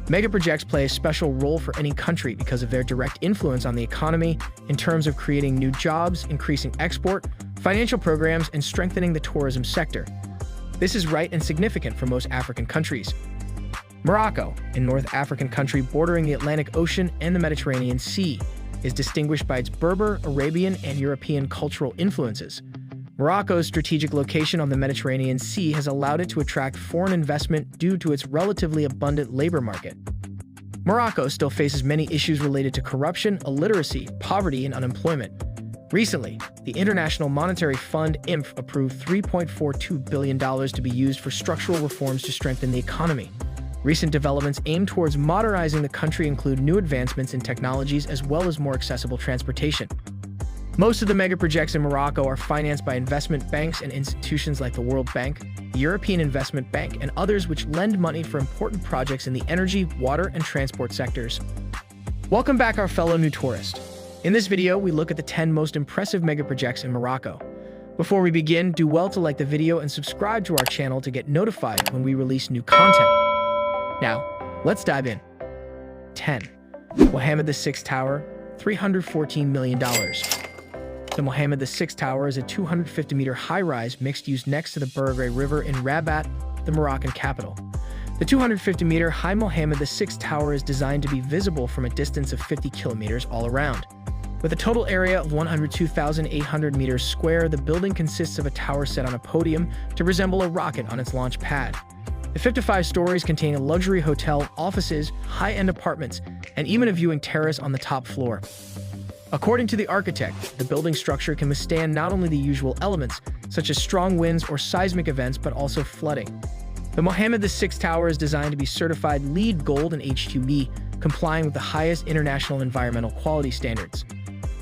Megaprojects play a special role for any country because of their direct influence on the economy in terms of creating new jobs, increasing export, financial programs, and strengthening the tourism sector. This is right and significant for most African countries. Morocco, a North African country bordering the Atlantic Ocean and the Mediterranean Sea, is distinguished by its Berber, Arabian, and European cultural influences. Morocco's strategic location on the Mediterranean Sea has allowed it to attract foreign investment due to its relatively abundant labor market. Morocco still faces many issues related to corruption, illiteracy, poverty, and unemployment. Recently, the International Monetary Fund (IMF) approved $3.42 billion to be used for structural reforms to strengthen the economy. Recent developments aimed towards modernizing the country include new advancements in technologies as well as more accessible transportation. Most of the megaprojects in Morocco are financed by investment banks and institutions like the World Bank, the European Investment Bank, and others which lend money for important projects in the energy, water, and transport sectors. Welcome back, our fellow new tourist. In this video, we look at the 10 most impressive megaprojects in Morocco. Before we begin, do well to like the video and subscribe to our channel to get notified when we release new content. Now, let's dive in. 10. Mohammed VI Tower, $314 million. The Mohammed VI Tower is a 250-meter high-rise mixed-use next to the Bourgues River in Rabat, the Moroccan capital. The 250-meter high Mohammed VI Tower is designed to be visible from a distance of 50 kilometers all around. With a total area of 102,800 meters square, the building consists of a tower set on a podium to resemble a rocket on its launch pad. The 55 stories contain a luxury hotel, offices, high-end apartments, and even a viewing terrace on the top floor. According to the architect, the building structure can withstand not only the usual elements, such as strong winds or seismic events, but also flooding. The Mohammed VI Tower is designed to be certified LEED Gold and HQB, complying with the highest international environmental quality standards.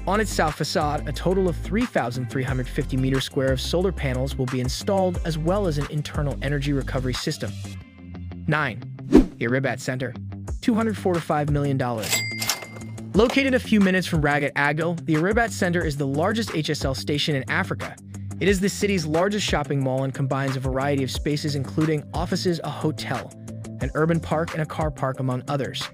On its south facade, a total of 3,350 meters square of solar panels will be installed, as well as an internal energy recovery system. 9. The Rabat Center, $245 million. Located a few minutes from Ragat Agdal, the Rabat Center is the largest HSL station in Africa. It is the city's largest shopping mall and combines a variety of spaces including offices, a hotel, an urban park, and a car park, among others.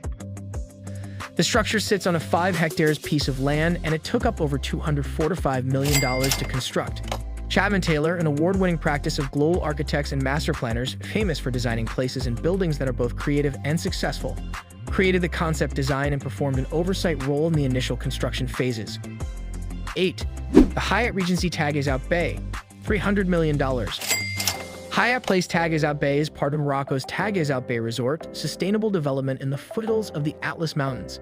The structure sits on a 5 hectares piece of land, and it took up over $245 million to construct. Chapman Taylor, an award-winning practice of global architects and master planners famous for designing places and buildings that are both creative and successful, created the concept design and performed an oversight role in the initial construction phases. 8. The Hyatt Regency Tagazout Bay, $300 million. Hyatt Place Tagazout Bay is part of Morocco's Tagazout Bay Resort, sustainable development in the foothills of the Atlas Mountains.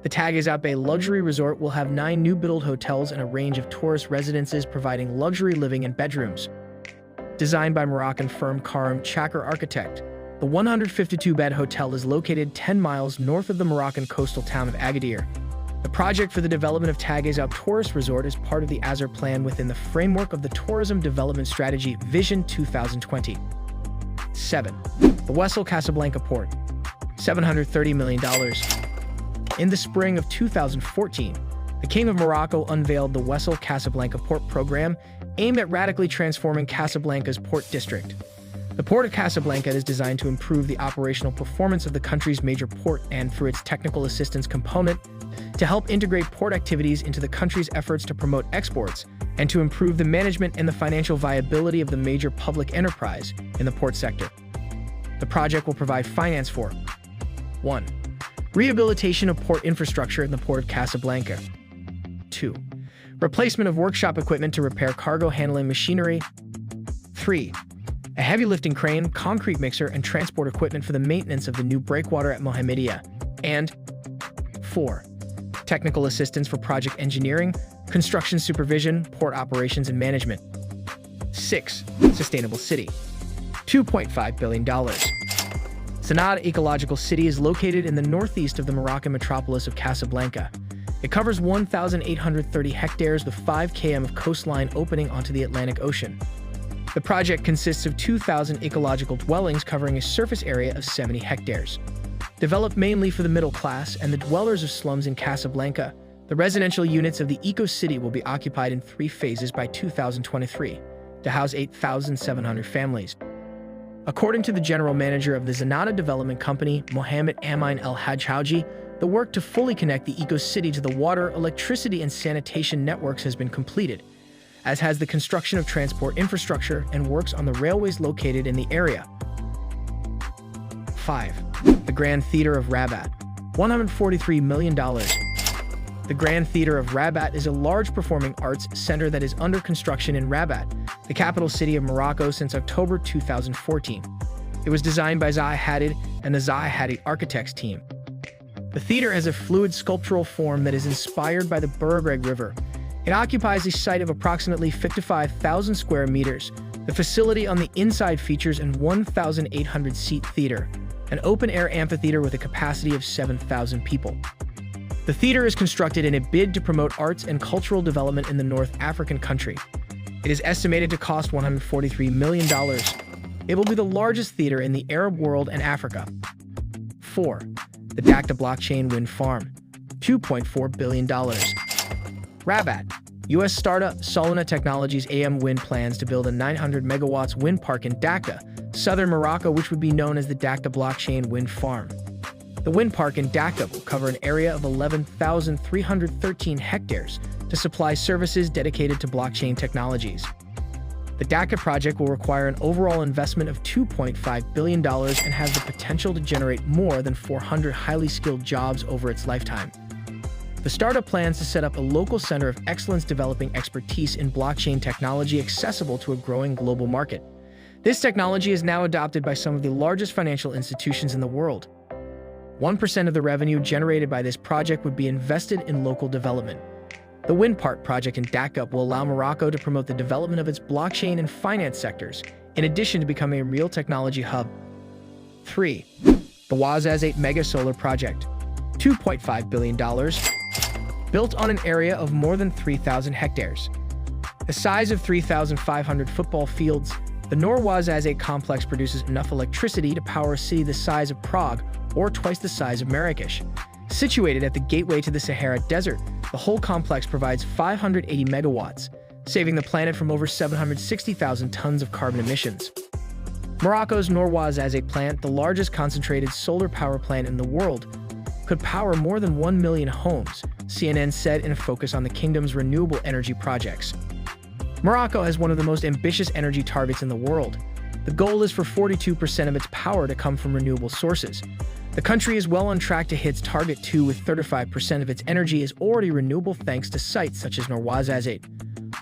The Tagazout Bay Luxury Resort will have 9 new-build hotels and a range of tourist residences providing luxury living and bedrooms. Designed by Moroccan firm Karim Chakr Architect, the 152-bed hotel is located 10 miles north of the Moroccan coastal town of Agadir. The project for the development of Tagazout Tourist Resort is part of the Azur plan within the framework of the Tourism Development Strategy Vision 2020. 7. The Wessel Casablanca Port, $730 million. In the spring of 2014, the King of Morocco unveiled the Wessel Casablanca Port program aimed at radically transforming Casablanca's port district. The Port of Casablanca is designed to improve the operational performance of the country's major port and, through its technical assistance component, to help integrate port activities into the country's efforts to promote exports and to improve the management and the financial viability of the major public enterprise in the port sector. The project will provide finance for 1. Rehabilitation of port infrastructure in the Port of Casablanca. 2. Replacement of workshop equipment to repair cargo handling machinery. 3. A heavy lifting crane, concrete mixer, and transport equipment for the maintenance of the new breakwater at Mohammedia. And 4. Technical assistance for project engineering, construction supervision, port operations and management. 6. Sustainable City, $2.5 billion. Sanad Ecological City is located in the northeast of the Moroccan metropolis of Casablanca. It covers 1,830 hectares with 5 km of coastline opening onto the Atlantic Ocean. The project consists of 2,000 ecological dwellings covering a surface area of 70 hectares. Developed mainly for the middle class and the dwellers of slums in Casablanca, the residential units of the Eco-City will be occupied in 3 phases by 2023 to house 8,700 families. According to the general manager of the Zanata Development Company, Mohammed Amin El-Hajji, the work to fully connect the eco-city to the water, electricity, and sanitation networks has been completed, as has the construction of transport infrastructure and works on the railways located in the area. 5. The Grand Theater of Rabat. $143 million. The Grand Theater of Rabat is a large performing arts center that is under construction in Rabat, the capital city of Morocco, since October 2014. It was designed by Zaha Hadid and the Zaha Hadid Architects team. The theater has a fluid sculptural form that is inspired by the Buragreg River. It occupies a site of approximately 55,000 square meters. The facility on the inside features an 1,800-seat theater, an open-air amphitheater with a capacity of 7,000 people. The theater is constructed in a bid to promote arts and cultural development in the North African country. It is estimated to cost $143 million. It will be the largest theater in the Arab world and Africa. 4. The Dakta Blockchain Wind Farm. $2.4 billion. Rabat. U.S. startup Soluna Technologies AM Wind plans to build a 900 megawatts wind park in Dakta, southern Morocco, which would be known as the Dakta Blockchain Wind Farm. The wind park in Dakta will cover an area of 11,313 hectares to supply services dedicated to blockchain technologies. The Dakta project will require an overall investment of $2.5 billion and has the potential to generate more than 400 highly skilled jobs over its lifetime. The startup plans to set up a local center of excellence developing expertise in blockchain technology accessible to a growing global market. This technology is now adopted by some of the largest financial institutions in the world. 1% of the revenue generated by this project would be invested in local development. The wind park project in Dakar will allow Morocco to promote the development of its blockchain and finance sectors, in addition to becoming a real technology hub. 3. The Ouarzazate Mega Solar Project. $2.5 billion. Built on an area of more than 3,000 hectares. The size of 3,500 football fields, the Noor Ouarzazate complex produces enough electricity to power a city the size of Prague, or twice the size of Marrakesh. Situated at the gateway to the Sahara Desert, the whole complex provides 580 megawatts, saving the planet from over 760,000 tons of carbon emissions. Morocco's Noor Ouarzazate plant, the largest concentrated solar power plant in the world, could power more than 1 million homes, CNN said in a focus on the kingdom's renewable energy projects. Morocco has one of the most ambitious energy targets in the world. The goal is for 42% of its power to come from renewable sources. The country is well on track to hit its target too, with 35% of its energy is already renewable thanks to sites such as Noor Ouarzazate.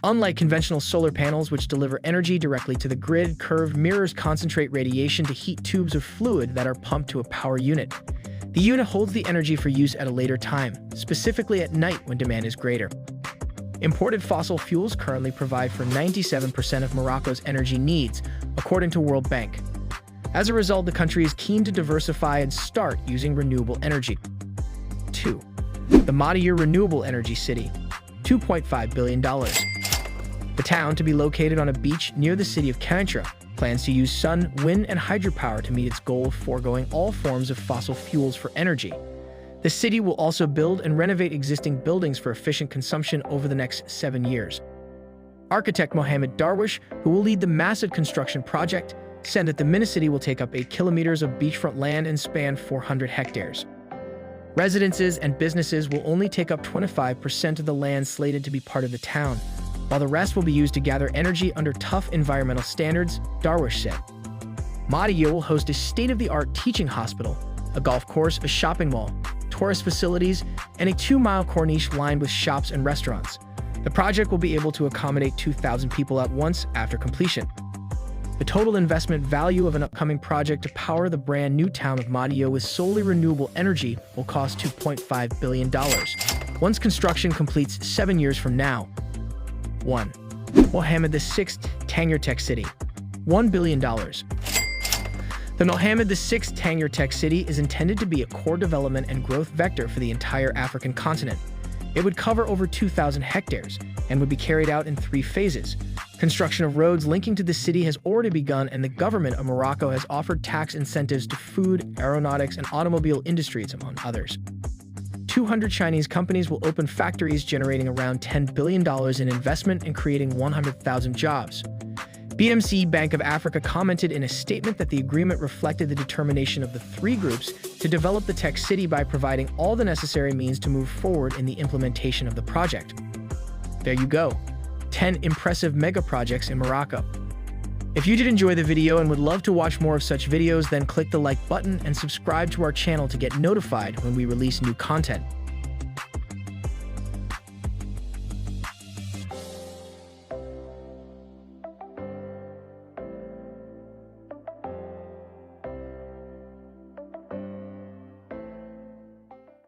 Unlike conventional solar panels, which deliver energy directly to the grid, curved mirrors concentrate radiation to heat tubes of fluid that are pumped to a power unit. The unit holds the energy for use at a later time, specifically at night when demand is greater. Imported fossil fuels currently provide for 97% of Morocco's energy needs, according to World Bank. As a result, the country is keen to diversify and start using renewable energy. 2. The Madiir Renewable Energy City. $2.5 billion. The town, to be located on a beach near the city of Kenitra, plans to use sun, wind, and hydropower to meet its goal of foregoing all forms of fossil fuels for energy. The city will also build and renovate existing buildings for efficient consumption over the next 7 years. Architect Mohammed Darwish, who will lead the massive construction project, said that the mini-city will take up 8 kilometers of beachfront land and span 400 hectares. Residences and businesses will only take up 25% of the land slated to be part of the town, while the rest will be used to gather energy under tough environmental standards, Darwish said. Madiir will host a state-of-the-art teaching hospital, a golf course, a shopping mall, tourist facilities, and a 2-mile corniche lined with shops and restaurants. The project will be able to accommodate 2,000 people at once after completion. The total investment value of an upcoming project to power the brand new town of Madiir with solely renewable energy will cost $2.5 billion, once construction completes 7 years from now. 1. Mohammed VI Tangier Tech City. $1 billion. The Mohammed VI Tangier Tech City is intended to be a core development and growth vector for the entire African continent. It would cover over 2,000 hectares and would be carried out in 3 phases. Construction of roads linking to the city has already begun, and the government of Morocco has offered tax incentives to food, aeronautics, and automobile industries, among others. 200 Chinese companies will open factories generating around $10 billion in investment and creating 100,000 jobs. BMC Bank of Africa commented in a statement that the agreement reflected the determination of the three groups to develop the tech city by providing all the necessary means to move forward in the implementation of the project. There you go, 10 impressive mega projects in Morocco. If you did enjoy the video and would love to watch more of such videos, then click the like button and subscribe to our channel to get notified when we release new content.